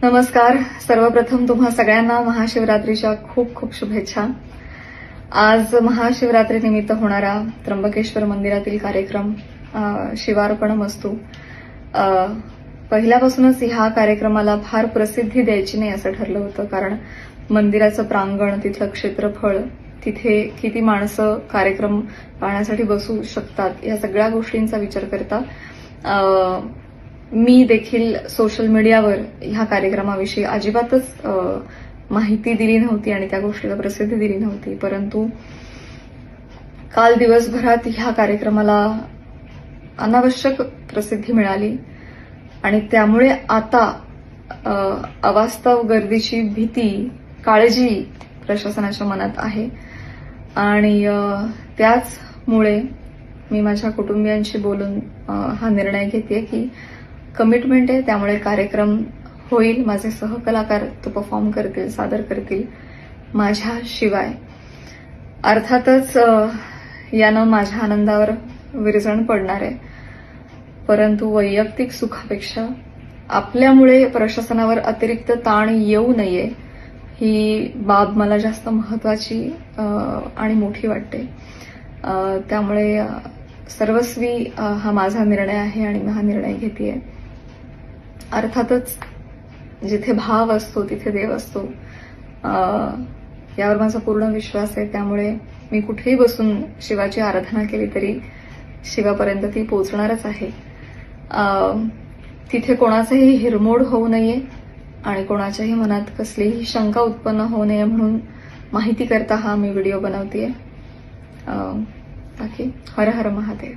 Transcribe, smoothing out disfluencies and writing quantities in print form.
नमस्कार. सर्वप्रथम तुम्हा सगळ्यांना महाशिवरात्रीच्या खूप खूप शुभेच्छा. आज महाशिवरात्रीनिमित्त होणारा त्र्यंबकेश्वर मंदिरातील कार्यक्रम शिवार्पणमस्तु. पहिल्यापासूनच ह्या कार्यक्रमाला फार प्रसिद्धी द्यायची नाही असं ठरलं होतं, कारण मंदिराचं प्रांगण, तिथलं क्षेत्रफळ, तिथे किती माणसं कार्यक्रम पाहण्यासाठी बसू शकतात, या सगळ्या गोष्टींचा विचार करता मी देखील सोशल मीडियावर ह्या कार्यक्रमाविषयी अजिबातच माहिती दिली नव्हती आणि त्या गोष्टीला प्रसिद्धी दिली नव्हती. परंतु काल दिवसभरात ह्या कार्यक्रमाला अनावश्यक प्रसिद्धी मिळाली आणि त्यामुळे आता अवास्तव गर्दीची भीती, काळजी प्रशासनाच्या मनात आहे आणि त्याचमुळे मी माझ्या कुटुंबियांशी बोलून हा निर्णय घेते की कमिटमेंट आहे, त्यामुळे कार्यक्रम होईल. माझे सहकलाकार तो परफॉर्म करतील, सादर करतील माझ्याशिवाय. अर्थातच यानं माझ्या आनंदावर विरजण पडणार आहे, परंतु वैयक्तिक सुखापेक्षा आपल्यामुळे प्रशासनावर अतिरिक्त ताण येऊ नये ही बाब मला जास्त महत्वाची आणि मोठी वाटते. त्यामुळे सर्वस्वी हा माझा निर्णय आहे आणि मी हा निर्णय घेतेय. अर्थातच जिथे भाव असतो तिथे देव असतो, यावर माझा पूर्ण विश्वास आहे. त्यामुळे मी कुठेही बसून शिवाची आराधना केली तरी शिवापर्यंत ती पोहोचणारच आहे. तिथे कोणाचाही हिरमोड होऊ नये आणि कोणाच्याही मनात कसलीही शंका उत्पन्न होऊ नये म्हणून माहिती करता हा मी व्हिडिओ बनवतेय. बाकी हर हर महादेव.